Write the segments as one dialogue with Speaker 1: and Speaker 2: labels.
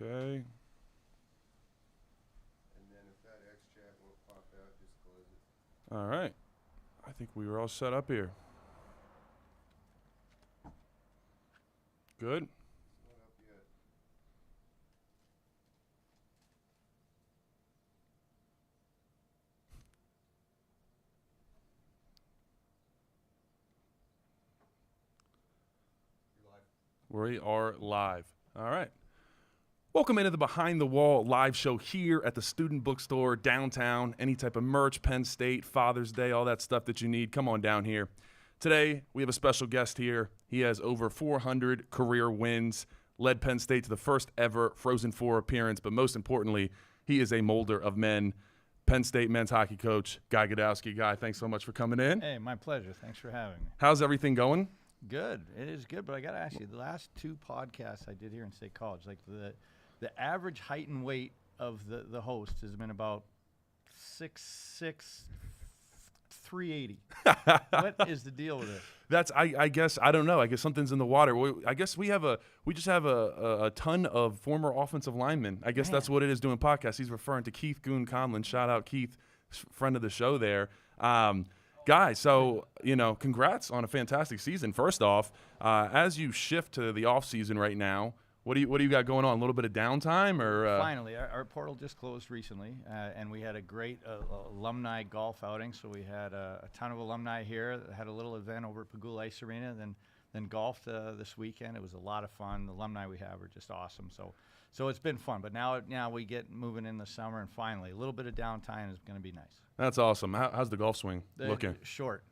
Speaker 1: Okay.
Speaker 2: And then if that X chat won't pop out, just close it.
Speaker 1: All right. I think we were all set up here. Good.
Speaker 2: It's not up yet. You're live.
Speaker 1: We are live. All right. Welcome into the Behind the Wall live show here at the Student Bookstore downtown. Any type of merch, Penn State, Father's Day, all that stuff that you need, come on down here. Today, we have a special guest here. He has over 400 career wins, led Penn State to the first ever Frozen Four appearance, but most importantly, he is a molder of men. Penn State men's hockey coach, Guy Gadowsky. Guy, thanks so much for coming in.
Speaker 3: Hey, my pleasure. Thanks for having me.
Speaker 1: How's everything going?
Speaker 3: Good. It is good, but I got to ask you, the last two podcasts I did here in State College, like the average height and weight of the host has been about 6'6", 380. What is the deal with this?
Speaker 1: That's I guess I don't know. I guess something's in the water. I guess we just have a ton of former offensive linemen. I guess
Speaker 3: Man.
Speaker 1: that's what it is doing podcasts. He's referring to Keith Goon Conlon. Shout out Keith, friend of the show there. Guys, so congrats on a fantastic season. First off, as you shift to the off season right now, what do you got going on? A little bit of downtime, or
Speaker 3: Finally, our portal just closed recently, and we had a great alumni golf outing. So we had a ton of alumni here. Had a little event over at Pagula Ice Arena, then golfed this weekend. It was a lot of fun. The alumni we have are just awesome. So it's been fun. But now we get moving in the summer, and finally a little bit of downtime is going to be nice.
Speaker 1: That's awesome. How's the golf swing looking?
Speaker 3: Short.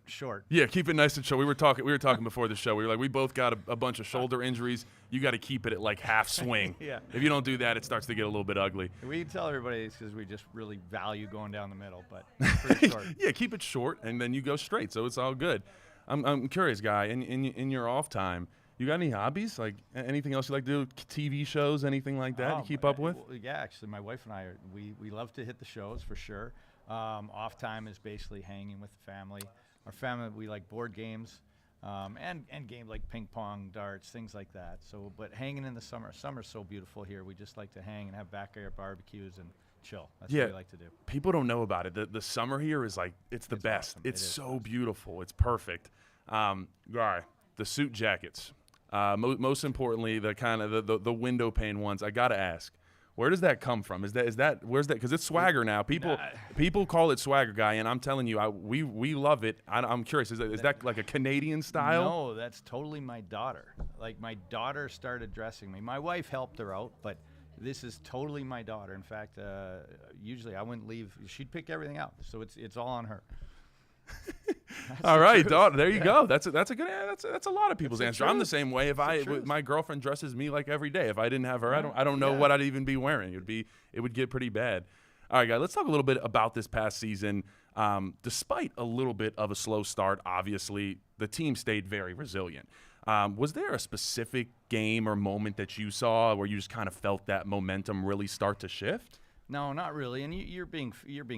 Speaker 1: Yeah, keep it nice and short. We were talking before the show. We were like, we both got a bunch of shoulder injuries. You got to keep it at like half swing.
Speaker 3: Yeah.
Speaker 1: If you don't do that, it starts to get a little bit ugly.
Speaker 3: We tell everybody it's because we just really value going down the middle, but pretty short.
Speaker 1: Yeah, keep it short, and then you go straight, so it's all good. I'm curious, Guy, in your off time, you got any hobbies? Like anything else you like to do? TV shows, anything like that you keep up with?
Speaker 3: Well, yeah, actually, my wife and I, we love to hit the shows for sure. Off time is basically hanging with the family. Our family, we like board games and games like ping pong, darts, things like that. So, but hanging in the summer. Summer's so beautiful here. We just like to hang and have backyard barbecues and chill. That's what we like to do.
Speaker 1: People don't know about it. The summer here is like, it's the best.
Speaker 3: Awesome.
Speaker 1: It's
Speaker 3: It is
Speaker 1: so
Speaker 3: awesome.
Speaker 1: beautiful. It's perfect. Guy, the suit jackets. Most importantly, the kind of the window pane ones. I gotta ask, where does that come from? Where's that? Because it's swagger now. People call it swagger, Guy, and I'm telling you, we love it. I'm curious. Is that like a Canadian style?
Speaker 3: No, that's totally my daughter. Like my daughter started dressing me. My wife helped her out, but this is totally my daughter. In fact, usually I wouldn't leave. She'd pick everything out, so it's all on her.
Speaker 1: All right, daughter. There you go. That's a good. That's a lot of people's
Speaker 3: That's the
Speaker 1: answer. I'm the
Speaker 3: truth.
Speaker 1: same way. My girlfriend dresses me like every day. If I didn't have her, I don't know what I'd even be wearing. It would get pretty bad. All right, guys. Let's talk a little bit about this past season. Despite a little bit of a slow start, obviously the team stayed very resilient. Was there a specific game or moment that you saw where you just kind of felt that momentum really start to shift?
Speaker 3: No, not really. And you're being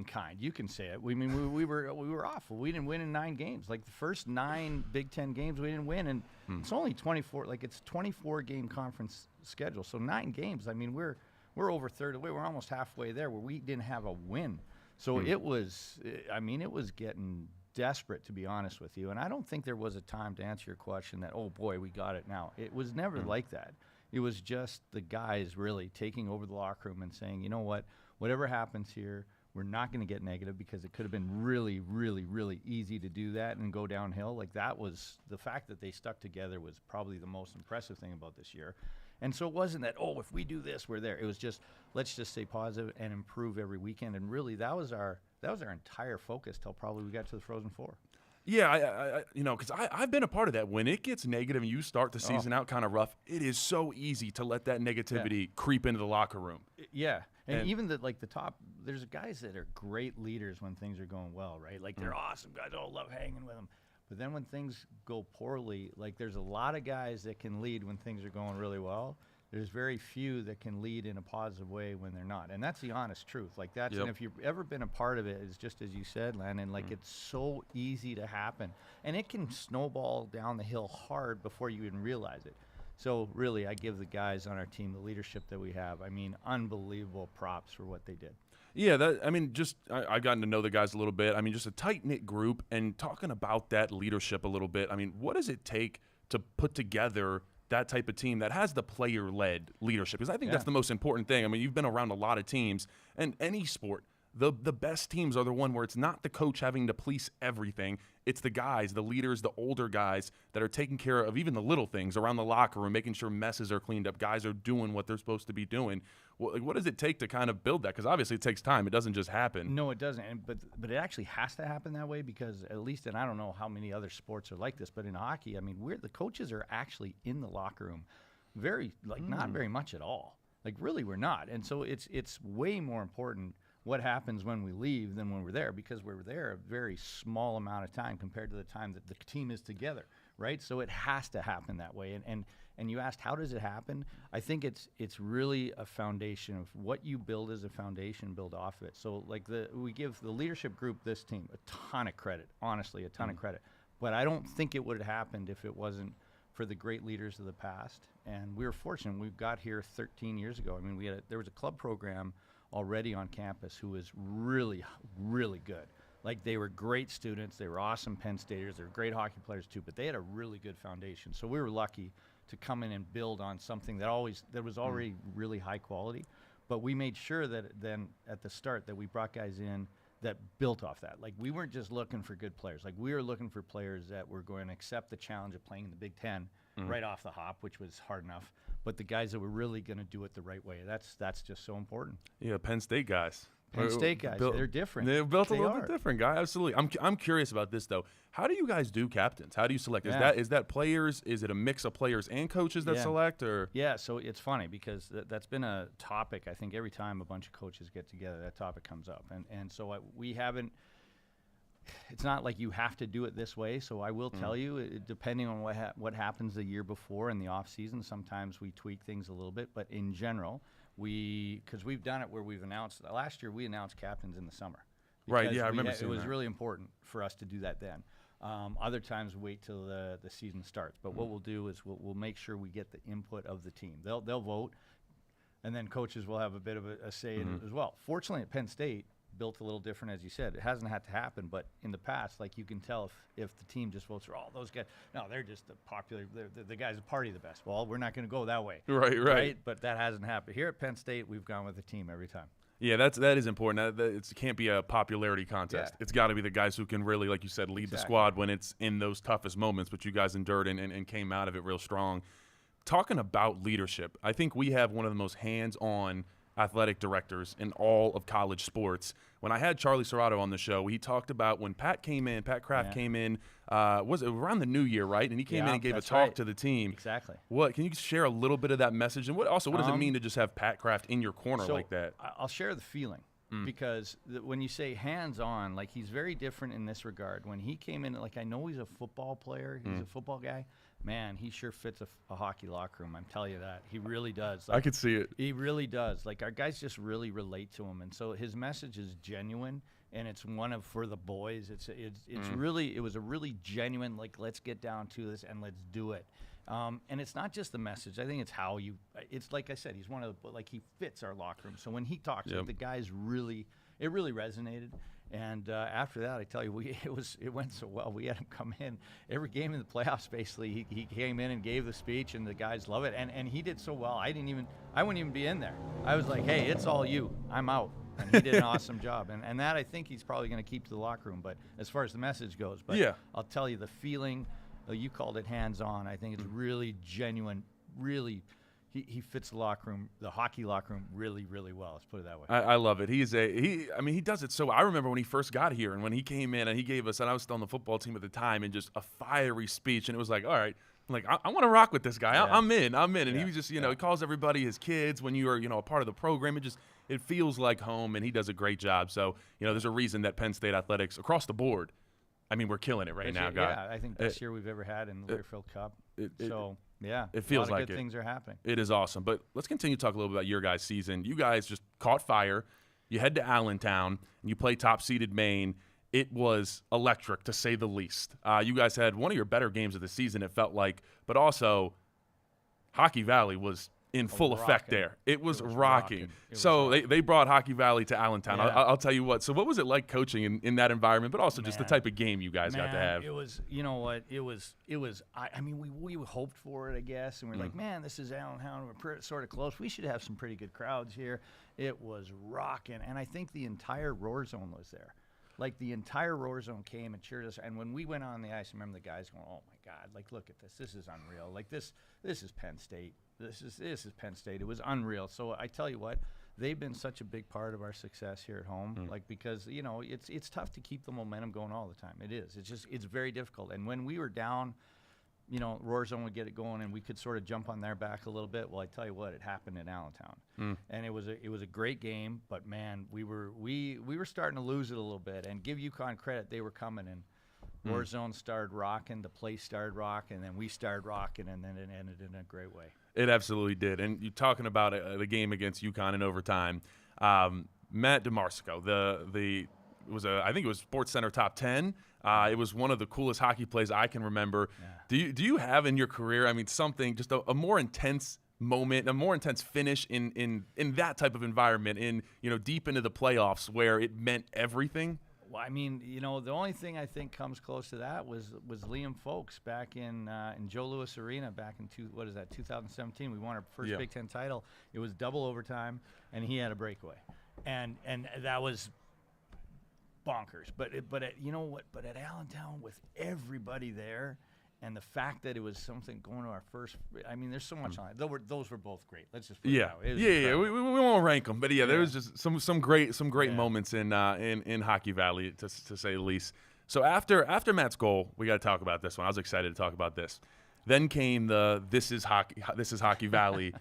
Speaker 3: kind. You can say it. We were awful. We didn't win in 9 games. Like the first 9 Big Ten games, we didn't win, and it's only 24. Like it's 24 game conference schedule. So 9 games. I mean, we're over third away. We're almost halfway there where we didn't have a win. So it was. I mean, it was getting desperate, to be honest with you. And I don't think there was a time to answer your question that, oh boy, we got it now. It was never like that. It was just the guys really taking over the locker room and saying, you know what, whatever happens here, we're not going to get negative, because it could have been really, really, really easy to do that and go downhill. Like that was the fact that they stuck together was probably the most impressive thing about this year. And so it wasn't that, oh, if we do this, we're there. It was just, let's just stay positive and improve every weekend. And really, that was our entire focus till probably we got to the Frozen Four.
Speaker 1: Yeah, because I've been a part of that. When it gets negative and you start the season out kind of rough, it is so easy to let that negativity creep into the locker room.
Speaker 3: Yeah, and even the top, there's guys that are great leaders when things are going well, right? Like they're awesome guys. Oh, love hanging with them. But then when things go poorly, like there's a lot of guys that can lead when things are going really well. There's very few that can lead in a positive way when they're not. And that's the honest truth. Like that's, and if you've ever been a part of it, it's just as you said, Landon, like it's so easy to happen. And it can snowball down the hill hard before you even realize it. So really, I give the guys on our team the leadership that we have. I mean, unbelievable props for what they did.
Speaker 1: Yeah, I've gotten to know the guys a little bit. I mean, just a tight-knit group, and talking about that leadership a little bit. I mean, what does it take to put together that type of team that has the player-led leadership? Because I think that's the most important thing. I mean, you've been around a lot of teams, and any sport, the best teams are the one where it's not the coach having to police everything. It's the guys, the leaders, the older guys that are taking care of even the little things around the locker room, making sure messes are cleaned up, guys are doing what they're supposed to be doing. What does it take to kind of build that? Because obviously it takes time. It doesn't just happen.
Speaker 3: No, it doesn't. But it actually has to happen that way because at least, and I don't know how many other sports are like this, but in hockey, I mean, the coaches are actually in the locker room not very much at all. Like really we're not. And so it's way more important what happens when we leave than when we're there, because we're there a very small amount of time compared to the time that the team is together, right? So it has to happen that way. And you asked, how does it happen? I think it's really a foundation of what you build as a foundation, build off of it. So like we give the leadership group, this team, a ton of credit, honestly, a ton of credit. But I don't think it would have happened if it wasn't for the great leaders of the past. And we were fortunate. We got here 13 years ago. I mean, there was a club program already on campus who was really, really good. Like they were great students. They were awesome Penn Staters. They were great hockey players too, but they had a really good foundation. So we were lucky to come in and build on something that was already really high quality. But we made sure that then at the start that we brought guys in that built off that. Like we weren't just looking for good players. Like we were looking for players that were going to accept the challenge of playing in the Big Ten right off the hop, which was hard enough. But the guys that were really going to do it the right way. That's just so important.
Speaker 1: Yeah, Penn State guys.
Speaker 3: Penn State guys, they're different.
Speaker 1: They're built a little bit different, guy. Absolutely. I'm curious about this though. How do you guys do captains? How do you select? Is that players? Is it a mix of players and coaches that select, or?
Speaker 3: Yeah, so it's funny because that's been a topic. I think every time a bunch of coaches get together, that topic comes up, and so we haven't. It's not like you have to do it this way. So I will tell you, depending on what happens the year before in the off season, sometimes we tweak things a little bit. But in general, because we've done it where we've announced last year we announced captains in the summer.
Speaker 1: Right. Yeah, I remember seeing
Speaker 3: it was
Speaker 1: that.
Speaker 3: really important for us to do that then. Other times we wait till the season starts. But what we'll do is we'll make sure we get the input of the team. They'll vote, and then coaches will have a bit of a say in it as well. Fortunately, at Penn State, built a little different, as you said. It hasn't had to happen, but in the past, like you can tell if the team just votes for all those guys. No, they're just the guys that party the best. Well, we're not going to go that way.
Speaker 1: Right.
Speaker 3: But that hasn't happened. Here at Penn State, we've gone with the team every time.
Speaker 1: Yeah, that is important. It can't be a popularity contest.
Speaker 3: Yeah.
Speaker 1: It's got to be the guys who can really, like you said, lead the squad when it's in those toughest moments, which you guys endured and came out of it real strong. Talking about leadership, I think we have one of the most hands-on athletic directors in all of college sports. When I had Charlie Serrato on the show, he talked about when Pat Kraft came in, was it around the new year, right? And he came in and gave a talk to the team.
Speaker 3: Exactly.
Speaker 1: What can you share a little bit of that message? And what does it mean to just have Pat Kraft in your corner like that?
Speaker 3: I'll share the feeling because when you say hands-on, like he's very different in this regard. When he came in, like I know he's a football player, he's a football guy. Man, he sure fits a hockey locker room. I'm telling you that. He really does. Like,
Speaker 1: I could see it.
Speaker 3: He really does. Like our guys just really relate to him, and so his message is genuine, and it's for the boys. It's really, it was a really genuine, like, let's get down to this and let's do it. And it's not just the message. I think it's how it's like I said, he's one of the, like he fits our locker room. So when he talks, like, the guys it really resonated. And after that, I tell you, it went so well. We had him come in every game in the playoffs. Basically, he came in and gave the speech, and the guys love it. And he did so well. I wouldn't even be in there. I was like, hey, it's all you. I'm out. And he did an awesome job. And that I think he's probably going to keep to the locker room. But as far as the message goes, I'll tell you the feeling. You called it hands-on. I think it's really genuine. Really. He fits the locker room, the hockey locker room, really, really well. Let's put it that way.
Speaker 1: I love it. He does it so well. I remember when he first got here and when he came in and he gave us, and I was still on the football team at the time, and just a fiery speech. And it was like, all right, I want to rock with this guy.
Speaker 3: Yeah.
Speaker 1: I'm in. And he was just, he calls everybody his kids when you are, a part of the program. It feels like home, and he does a great job. So, there's a reason that Penn State athletics across the board, we're killing it right now, guys.
Speaker 3: Yeah, I think best year we've ever had in the Learfield Cup. Yeah,
Speaker 1: it feels
Speaker 3: a lot
Speaker 1: like
Speaker 3: of good things are happening.
Speaker 1: It is awesome. But let's continue to talk a little bit about your guys' season. You guys just caught fire. You head to Allentown, and you play top-seeded Maine. It was electric, to say the least. You guys had one of your better games of the season, it felt like, but also Hockey Valley was in full effect
Speaker 3: rocking.
Speaker 1: there. It was,
Speaker 3: It was
Speaker 1: rocking.
Speaker 3: rocking. It was
Speaker 1: So
Speaker 3: rocking.
Speaker 1: they brought Hockey Valley to Allentown.
Speaker 3: Yeah.
Speaker 1: I'll tell you what. So what was it like coaching in that environment, but also just the
Speaker 3: Man.
Speaker 1: type of game you guys got to
Speaker 3: Man,
Speaker 1: have?
Speaker 3: It was, you know what? It was. I mean, we hoped for it, I guess, and we're like, man, this is Allentown. We're sort of close. We should have some pretty good crowds here. It was rocking, and I think the entire Roar Zone was there. Like the entire Roar Zone came and cheered us. And when we went on the ice, I remember the guys going, "Oh my God! Like, look at this. This is unreal. Like this is Penn State. This is Penn State. It was unreal." So I tell you what, they've been such a big part of our success here at home. Like because it's tough to keep the momentum going all the time. It is. It's very difficult. And when we were down, Roar Zone would get it going, and we could sort of jump on their back a little bit. Well, I tell you what, it happened in Allentown, and it was a great game. But man, we were starting to lose it a little bit. And give UConn credit, they were coming, and Roar Zone started rocking, the place started rocking, and then we started rocking, and then it ended in a great way.
Speaker 1: It absolutely did. And you talking about the game against UConn in overtime, Matt DeMarsico, I think it was Sports Center top 10. It was one of the coolest hockey plays I can remember. Yeah. Do you have in your career, I mean, something, just a more intense moment, a more intense finish in that type of environment, deep into the playoffs where it meant everything?
Speaker 3: Well, I mean, the only thing I think comes close to that was Liam Folks back in Joe Louis Arena back in 2017. We won our first Big Ten title. It was double overtime, and he had a breakaway, and that was bonkers. But you know what? But at Allentown, with everybody there, and the fact that it was something going to our first, I mean, there's so much on it. Those were both great. Let's just put it out. It was incredible.
Speaker 1: We won't rank them, but there was just some great moments in Hockey Valley, to say the least. So after Matt's goal, we got to talk about this one. I was excited to talk about this. Then came the This is Hockey Valley,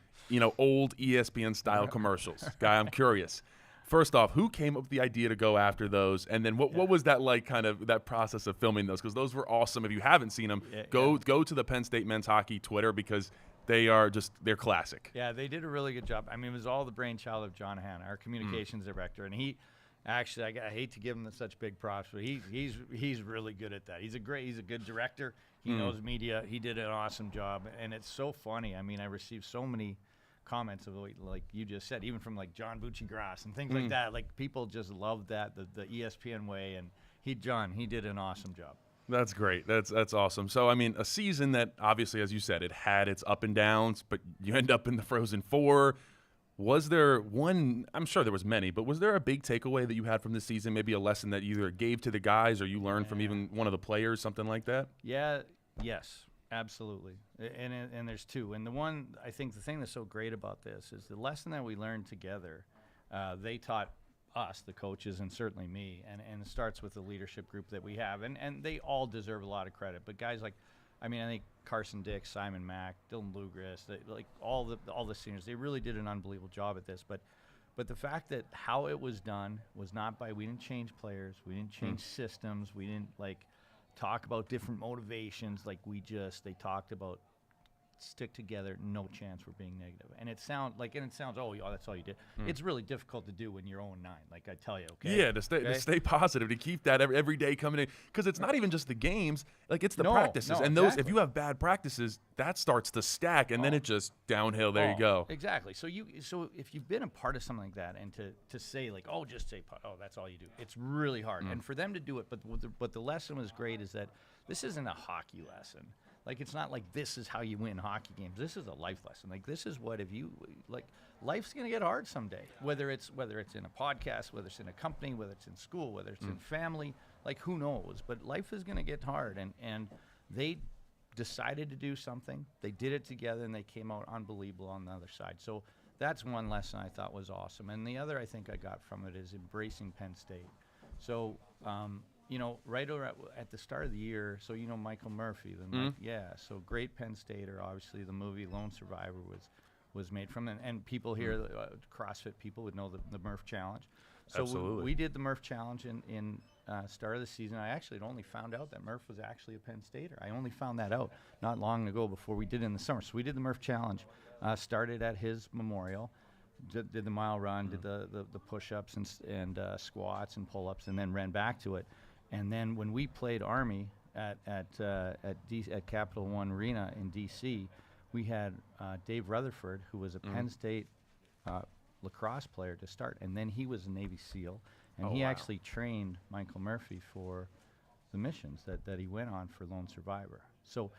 Speaker 1: old ESPN style commercials. Guy, I'm curious. First off, who came up with the idea to go after those? And then what was that like, kind of that process of filming those? Because those were awesome. If you haven't seen them, go to the Penn State men's hockey Twitter, because they're classic.
Speaker 3: Yeah, they did a really good job. I mean, it was all the brainchild of John Hanna, our communications director. And he actually, I hate to give him such big props, but he's really good at that. He's a good director. He knows media. He did an awesome job. And it's so funny. I mean, I received so many comments of, like you just said, even from like John Bucci-Grass and things like that. Like, people just loved that, the ESPN way, and he did an awesome job.
Speaker 1: That's great. That's awesome. So, I mean, a season that obviously, as you said, it had its up and downs, but you end up in the Frozen Four. Was there one, I'm sure there was many, but was there a big takeaway that you had from this season, maybe a lesson that you either gave to the guys or you learned from even one of the players, something like that?
Speaker 3: Yes. Absolutely, and there's two. And I think the thing that's so great about this is the lesson that we learned together. They taught us, the coaches, and certainly me, and it starts with the leadership group that we have, and they all deserve a lot of credit. But guys like, I think Carson Dix, Simon Mack, Dylan Bluegrass, like all the seniors, they really did an unbelievable job at this. But the fact that how it was done was not we didn't change players, we didn't change systems, we didn't talk about different motivations. They talked about stick together, no chance we're being negative. And it sounds, oh, that's all you did. It's really difficult to do when you're 0-9, like I tell you, okay?
Speaker 1: Yeah, to stay positive, to keep that every day coming in. Because it's not even just the games, it's the practices. And those, if you have bad practices, that starts to stack, and then it just downhill. There you go.
Speaker 3: Exactly. So if you've been a part of something like that, and to say just say, that's all you do, it's really hard. And for them to do it, but the lesson was great, is that this isn't a hockey lesson. It's not like this is how you win hockey games. This is a life lesson. This is what, if you life's gonna get hard someday. Whether it's in a podcast, whether it's in a company, whether it's in school, whether it's in family, who knows? But life is gonna get hard, and they decided to do something. They did it together, and they came out unbelievable on the other side. So that's one lesson I thought was awesome. And the other I think I got from it is embracing Penn State. So. Right at the start of the year, so Michael Murphy, so great Penn Stater. Obviously, the movie Lone Survivor was made from, and people here, CrossFit people would know the Murph Challenge. So
Speaker 1: Absolutely.
Speaker 3: we did the Murph Challenge in start of the season. I actually had only found out that Murph was actually a Penn Stater. I only found that out not long ago before we did it in the summer. So we did the Murph Challenge, started at his memorial. Did the mile run, did the push-ups and squats and pull-ups, and then ran back to it. And then when we played Army at Capital One Arena in D.C., we had Dave Rutherford, who was a Penn State lacrosse player to start, and then he was a Navy SEAL, and
Speaker 1: Oh,
Speaker 3: he
Speaker 1: wow.
Speaker 3: actually trained Michael Murphy for the missions that he went on for Lone Survivor. So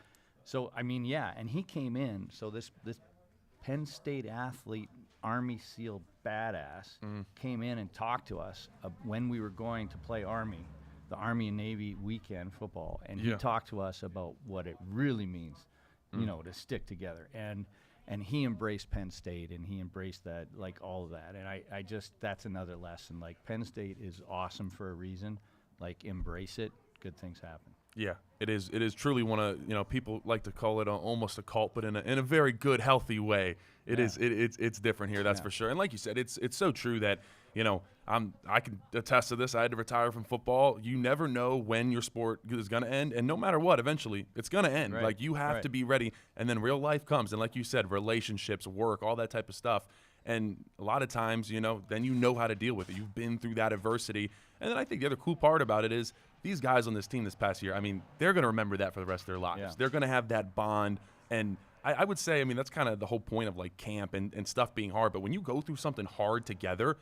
Speaker 3: I mean, yeah, and he came in. So this Penn State athlete, Army SEAL badass, came in and talked to us when we were going to play Army, the Army and Navy weekend football, and he
Speaker 1: Yeah.
Speaker 3: talked to us about what it really means, you know, to stick together. And he embraced Penn State, and he embraced that, like, all of that. And I just, that's another lesson. Like, Penn State is awesome for a reason. Like, embrace it. Good things happen.
Speaker 1: Yeah, it is. It is truly one of, you know, people like to call it almost a cult, but in a very good, healthy way. It
Speaker 3: Yeah.
Speaker 1: is. It's different here. That's
Speaker 3: Yeah.
Speaker 1: for sure. And like you said, it's so true that, you know, I can attest to this. I had to retire from football. You never know when your sport is going to end, and no matter what, eventually it's going to end.
Speaker 3: Right.
Speaker 1: Like, you have
Speaker 3: Right.
Speaker 1: to be ready, and then real life comes. And like you said, relationships, work, all that type of stuff. And a lot of times, you know, then you know how to deal with it. You've been through that adversity. And then I think the other cool part about it is these guys on this team this past year, I mean, they're going to remember that for the rest of their lives.
Speaker 3: Yeah.
Speaker 1: They're going to have that bond. And I would say, I mean, that's kind of the whole point of, like, camp and stuff being hard. But when you go through something hard together,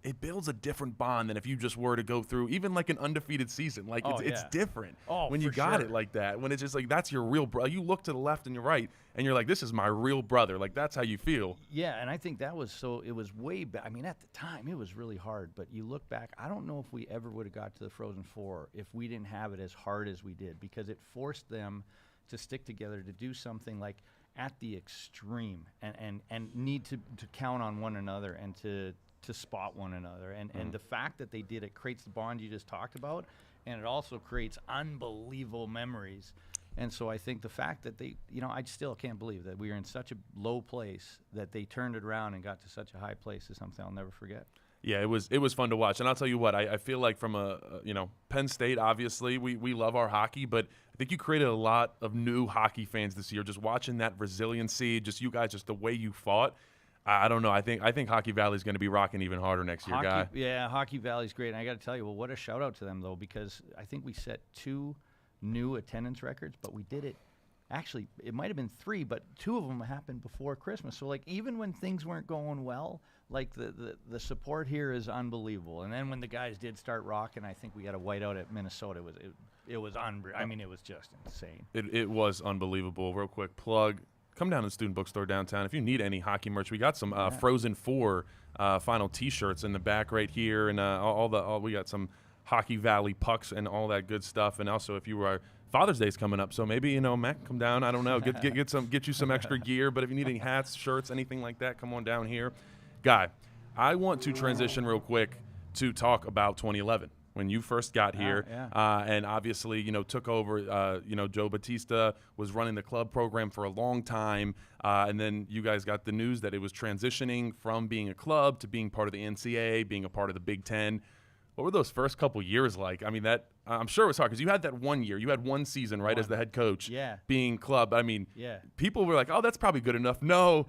Speaker 1: it builds a different bond than if you just were to go through even like an undefeated season. Like,
Speaker 3: Oh,
Speaker 1: it's
Speaker 3: yeah.
Speaker 1: different
Speaker 3: Oh,
Speaker 1: when you
Speaker 3: for
Speaker 1: got
Speaker 3: sure.
Speaker 1: it like that. When it's just like, that's your real brother. You look to the left and your right, and you're like, this is my real brother. Like, that's how you feel.
Speaker 3: Yeah, and I think that was it was way back. I mean, at the time, it was really hard. But you look back, I don't know if we ever would have got to the Frozen Four if we didn't have it as hard as we did, because it forced them to stick together to do something like at the extreme and need to count on one another and to spot one another. And the fact that they did it creates the bond you just talked about, and it also creates unbelievable memories. And so I think the fact that they, you know, I still can't believe that we were in such a low place that they turned it around and got to such a high place is something I'll never forget.
Speaker 1: Yeah, it was fun to watch. And I'll tell you what, I feel like from you know, Penn State, obviously, we love our hockey, but I think you created a lot of new hockey fans this year. Just watching that resiliency, just you guys, just the way you fought. I don't know. I think Hockey Valley is going to be rocking even harder next year, guy.
Speaker 3: Yeah, Hockey Valley's great. And I got to tell you, well, what a shout out to them, though, because I think we set 2 new attendance records, but we did it. Actually, it might have been 3, but 2 of them happened before Christmas. So, like, even when things weren't going well, like, the support here is unbelievable. And then when the guys did start rocking, I think we got a whiteout at Minnesota. It was unreal. I mean, it was just insane.
Speaker 1: It was unbelievable. Real quick plug. Come down to the Student Bookstore downtown. If you need any hockey merch, we got some Frozen 4 final T-shirts in the back right here, and we got some Hockey Valley pucks and all that good stuff. And also, if you were Father's Day's coming up, so maybe, you know, Mac, come down. I don't know, get you some extra gear. But if you need any hats, shirts, anything like that, come on down here, guy. I want to transition real quick to talk about 2011. When you first got here,
Speaker 3: yeah.
Speaker 1: and obviously, you know, took over, you know, Joe Batista was running the club program for a long time, and then you guys got the news that it was transitioning from being a club to being part of the NCAA, being a part of the Big Ten. What were those first couple years like? I mean, that I'm sure it was hard because you had that 1 year. You had 1 season, right, as the head coach,
Speaker 3: Yeah.
Speaker 1: being club. I mean,
Speaker 3: Yeah.
Speaker 1: people were like, oh, that's probably good enough. No,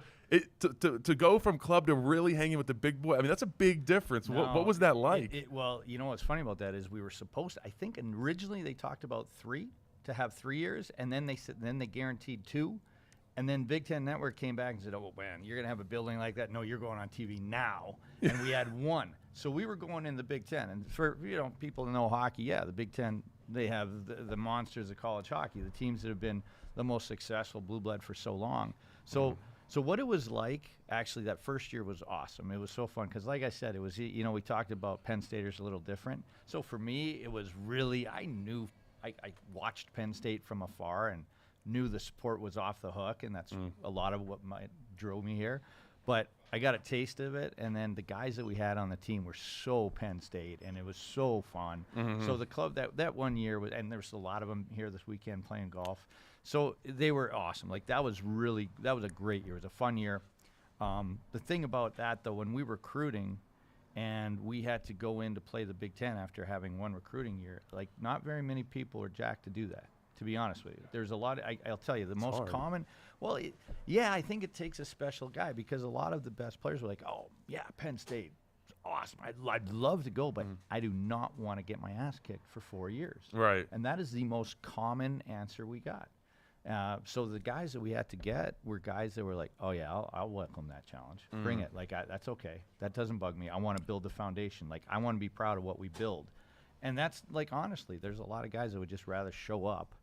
Speaker 1: to go from club to really hanging with the big boy, I mean, that's a big difference.
Speaker 3: No,
Speaker 1: What was that like?
Speaker 3: Well, you know what's funny about that is we were supposed to, I think originally they talked about 3 to have 3 years, and then they guaranteed 2. And then Big Ten Network came back and said, oh, man, you're going to have a building like that? No, you're going on TV now. And we had 1. So we were going in the Big Ten. And for, you know, people that know hockey, yeah, the Big Ten, they have the monsters of college hockey, the teams that have been the most successful blue blood for so long. So So what it was like, actually, that first year was awesome. It was so fun because, like I said, it was, you know, we talked about Penn Staters a little different. So for me, it was really, I watched Penn State from afar and knew the support was off the hook, and that's a lot of what drove me here. But I got a taste of it, and then the guys that we had on the team were so Penn State, and it was so fun. So the club that 1 year was, and there's a lot of them here this weekend playing golf. So they were awesome. Like that was a great year. It was a fun year. The thing about that though, when we were recruiting, and we had to go in to play the Big Ten after having 1 recruiting year, like not very many people are jacked to do that. To be honest with you, there's a lot. I'll tell you, the most common. Well, yeah, I think it takes a special guy because a lot of the best players were like, "Oh, yeah, Penn State, it's awesome. I'd love to go, but I do not want to get my ass kicked for 4 years."
Speaker 1: Right.
Speaker 3: And that is the most common answer we got. So the guys that we had to get were guys that were like, oh yeah, I'll welcome that challenge. Bring it. Like that's okay. That doesn't bug me. I want to build the foundation. Like I want to be proud of what we build. And that's like, honestly, there's a lot of guys that would just rather show up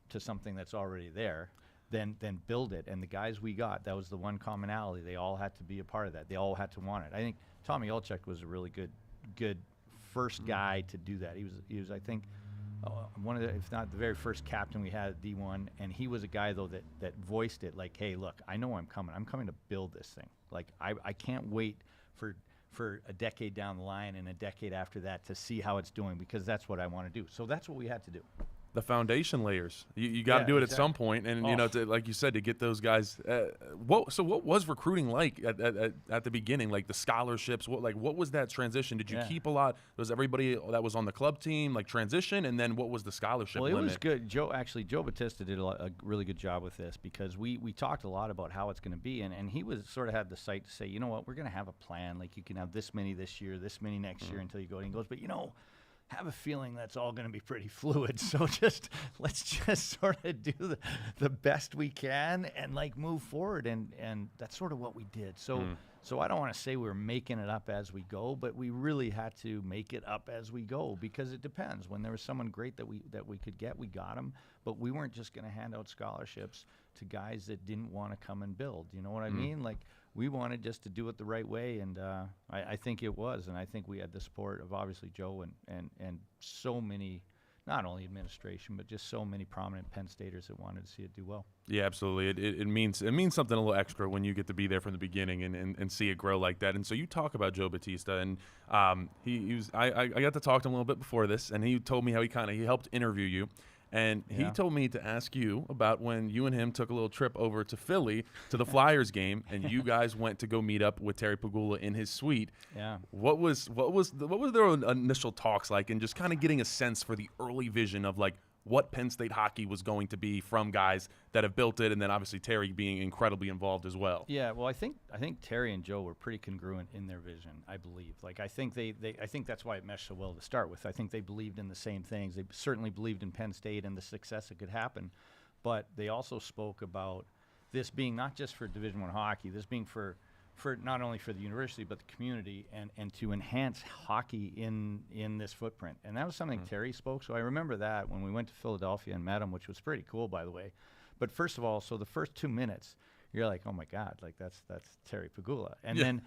Speaker 3: to something that's already there than build it. And the guys we got, that was the one commonality. They all had to be a part of that. They all had to want it. I think Tommy Olczyk was a really good first guy to do that. He was I think, one of the, if not the very first captain we had at D1, and he was a guy though that voiced it like, hey, look, I know I'm coming to build this thing. Like I can't wait for a decade down the line and a decade after that to see how it's doing, because that's what I want to do. So that's what we had to do.
Speaker 1: The foundation layers. You got to do it at some point, and you know, like you said, to get those guys. What was recruiting like at the beginning? Like the scholarships. What was that transition? Did you keep a lot? Was everybody that was on the club team like transition, and then what was the scholarship?
Speaker 3: Well,
Speaker 1: limit?
Speaker 3: It was good. Joe Batista did a really good job with this, because we talked a lot about how it's going to be, and he was sort of had the sight to say, you know what, we're going to have a plan. Like you can have this many this year, this many next year until you go. And he goes, but you know, have a feeling that's all going to be pretty fluid. So let's just sort of do the best we can and like move forward. And that's sort of what we did. So I don't want to say we're making it up as we go, but we really had to make it up as we go, because it depends. When there was someone great that we could get, we got them. But we weren't just going to hand out scholarships to guys that didn't want to come and build. You know what I mean? Like, we wanted just to do it the right way, and I think it was. And I think we had the support of obviously Joe and so many, not only administration, but just so many prominent Penn Staters that wanted to see it do well. Yeah,
Speaker 1: absolutely. It means something a little extra when you get to be there from the beginning and see it grow like that. And so you talk about Joe Batista, and he was I got to talk to him a little bit before this, and he told me how he helped interview you. And he told me to ask you about when you and him took a little trip over to Philly to the Flyers game, and you guys went to go meet up with Terry Pegula in his suite.
Speaker 3: Yeah.
Speaker 1: What was their initial talks like, and just kind of getting a sense for the early vision of like what Penn State hockey was going to be from guys that have built it, and then obviously Terry being incredibly involved as well.
Speaker 3: Yeah, well, I think Terry and Joe were pretty congruent in their vision, I believe. Like I think I think that's why it meshed so well to start with. I think they believed in the same things. They certainly believed in Penn State and the success that could happen, but they also spoke about this being not just for Division I hockey, this being for not only for the university but the community, and to enhance hockey in this footprint. And that was something Terry spoke. So I remember that when we went to Philadelphia and met him, which was pretty cool, by the way. But first of all, so the first 2 minutes, you're like, oh my God, like that's Terry Pegula. And then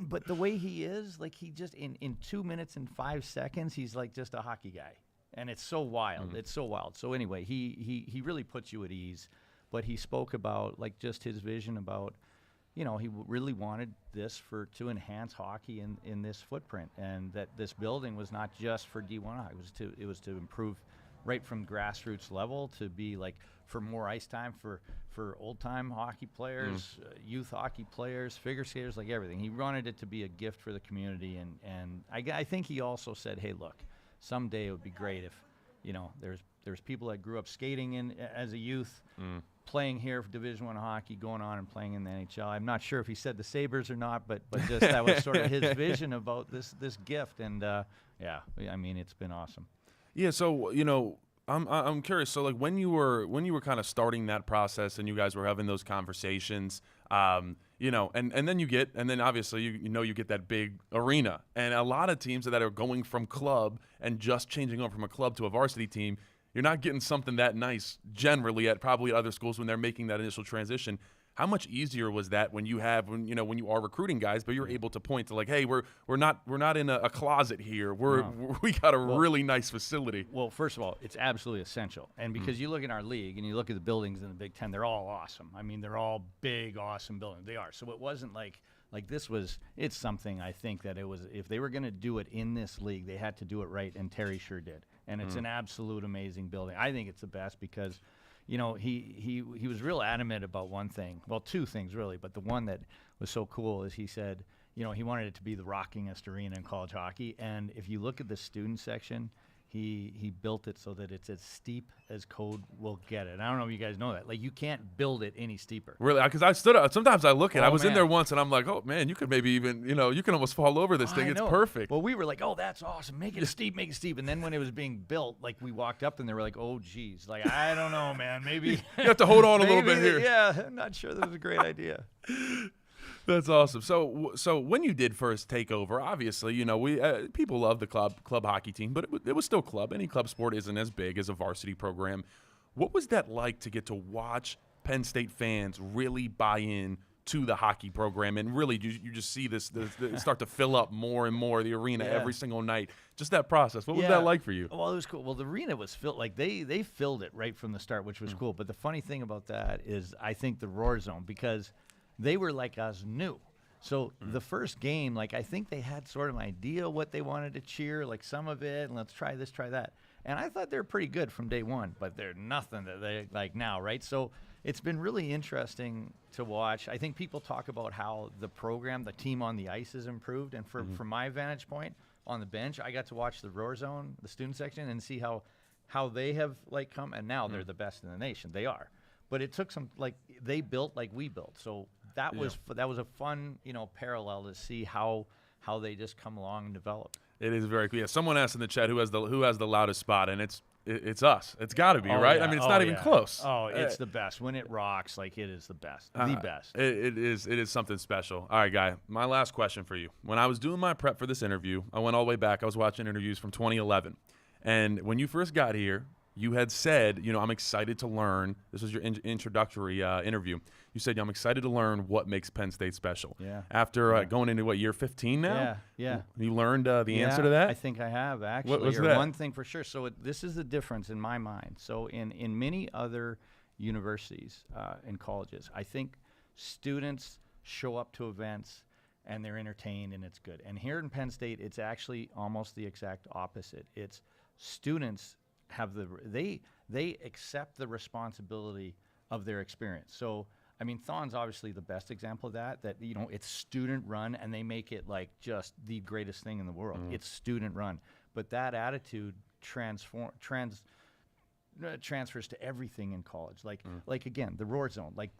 Speaker 3: but the way he is, like he just in 2 minutes and 5 seconds, he's like just a hockey guy. And it's so wild. It's so wild. So anyway, he really puts you at ease. But he spoke about like just his vision about, you know, he really wanted this to enhance hockey in this footprint, and that this building was not just for D1. It was to improve right from grassroots level, to be like for more ice time for old time hockey players, youth hockey players, figure skaters, like everything. He wanted it to be a gift for the community, and I think he also said, hey, look, someday it would be great if, you know, there's people that grew up skating as a youth, playing here for Division I hockey, going on and playing in the NHL. I'm not sure if he said the Sabres or not, but just that was sort of his vision about this gift. And yeah, I mean, it's been awesome.
Speaker 1: Yeah. So, you know, I'm curious. So like when you were kind of starting that process and you guys were having those conversations, you know, and then obviously you get that big arena, and a lot of teams that are going from club and just changing over from a club to a varsity team, you're not getting something that nice generally at probably other schools when they're making that initial transition. How much easier was that when you are recruiting guys, but you're able to point to like, hey, we're not in a closet here. We got a really nice facility.
Speaker 3: Well, first of all, it's absolutely essential, and because you look at our league and you look at the buildings in the Big Ten, they're all awesome. I mean, they're all big, awesome buildings. They are. So it wasn't like this was. It's something I think that it was. If they were going to do it in this league, they had to do it right, and Terry sure did. And it's an absolute amazing building. I think it's the best because, you know, he was real adamant about one thing. Well, two things really, but the one that was so cool is he said, you know, he wanted it to be the rockingest arena in college hockey. And if you look at the student section, he built it so that it's as steep as code will get it. I don't know if you guys know that. Like, you can't build it any steeper.
Speaker 1: Really, because I stood up. Sometimes I look at. I
Speaker 3: Oh,
Speaker 1: was in
Speaker 3: man.
Speaker 1: there once, and I'm like, oh man, you could maybe even, you can almost fall over this thing.
Speaker 3: I
Speaker 1: It's
Speaker 3: know.
Speaker 1: perfect.
Speaker 3: Well, we were like, oh, that's awesome. Make it steep, make it steep. And then when it was being built, like, we walked up and they were like, oh, geez. Like, I don't know, man. Maybe
Speaker 1: You have to hold on a little
Speaker 3: maybe
Speaker 1: bit here.
Speaker 3: Yeah, I'm not sure that was a great idea.
Speaker 1: That's awesome. So when you did first take over, obviously, we people love the club hockey team, but it was still club. Any club sport isn't as big as a varsity program. What was that like to get to watch Penn State fans really buy in to the hockey program, and really you just see this start to fill up more and more the arena
Speaker 3: Yeah.
Speaker 1: every single night? Just that process. What was
Speaker 3: Yeah.
Speaker 1: that like for you?
Speaker 3: Well, it was cool. Well, the arena was filled. Like, they filled it right from the start, which was cool. But the funny thing about that is I think the Roar Zone, because they were like us new. So the first game, like, I think they had sort of an idea what they wanted to cheer, like some of it, and let's try this, try that. And I thought they were pretty good from day one, but they're nothing that they like now, right? So it's been really interesting to watch. I think people talk about how the program, the team on the ice has improved. And from my vantage point on the bench, I got to watch the Roar Zone, the student section, and see how they have, like, come. And now they're the best in the nation. They are. But it took some, like, they built like we built. So that was a fun, parallel to see how they just come along and develop.
Speaker 1: It is very cool. Yeah, someone asked in the chat who has the loudest spot, and it's us. It's got to be, right?
Speaker 3: Yeah.
Speaker 1: I mean, it's not even close.
Speaker 3: Oh, it's the best. When it rocks, like, it is the best. The best.
Speaker 1: It is something special. All right, Guy, my last question for you. When I was doing my prep for this interview, I went all the way back. I was watching interviews from 2011. And when you first got here, you had said, I'm excited to learn. This was your introductory interview. You said, I'm excited to learn what makes Penn State special.
Speaker 3: Yeah.
Speaker 1: After going into, year 15 now?
Speaker 3: Yeah.
Speaker 1: You learned the answer to that?
Speaker 3: I think I have, actually.
Speaker 1: What was
Speaker 3: Or
Speaker 1: that?
Speaker 3: One thing for sure. So this is the difference in my mind. So in many other universities and colleges, I think students show up to events and they're entertained and it's good. And here in Penn State, it's actually almost the exact opposite. It's students have they accept the responsibility of their experience. So, I mean, Thon's obviously the best example of that, it's student run and they make it like just the greatest thing in the world. It's student run. But that attitude transfers to everything in college. Like again, the Roar Zone, like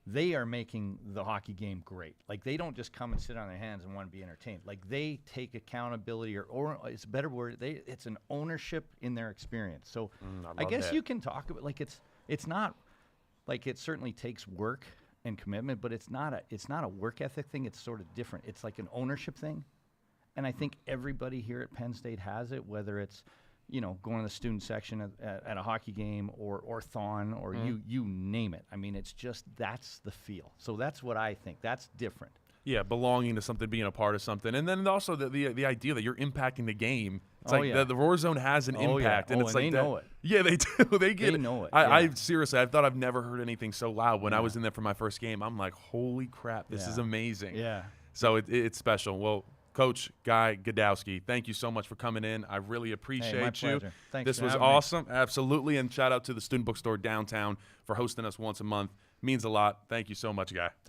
Speaker 3: they are making the hockey game great. Like, they don't just come and sit on their hands and want to be entertained. Like, they take accountability, or it's a better word, it's an ownership in their experience. So I guess you can talk about, like, it's not like, it certainly takes work and commitment, but it's not a work ethic thing. It's sort of different. It's like an ownership thing. And I think everybody here at Penn State has it, whether it's going to the student section at a hockey game or Thon or you name it. I mean, it's just, that's the feel. So that's what I think. That's different.
Speaker 1: Yeah, belonging to something, being a part of something. And then also the idea that you're impacting the game. It's
Speaker 3: Oh,
Speaker 1: like
Speaker 3: yeah.
Speaker 1: the Roar Zone has an impact.
Speaker 3: Yeah.
Speaker 1: And it's
Speaker 3: And
Speaker 1: like
Speaker 3: they
Speaker 1: that.
Speaker 3: know it.
Speaker 1: Yeah, they do. They get
Speaker 3: They
Speaker 1: it.
Speaker 3: know it,
Speaker 1: I
Speaker 3: yeah.
Speaker 1: seriously, I thought I've never heard anything so loud when I was in there for my first game. I'm like, holy crap, this is amazing.
Speaker 3: Yeah.
Speaker 1: So it's special. Well, Coach Guy Gadowsky, thank you so much for coming in. I really appreciate
Speaker 3: my
Speaker 1: you.
Speaker 3: pleasure. Thanks
Speaker 1: This
Speaker 3: for
Speaker 1: was
Speaker 3: having me.
Speaker 1: awesome. Absolutely. And shout out to the Student Bookstore downtown for hosting us once a month. Means a lot. Thank you so much, Guy.
Speaker 3: Thanks.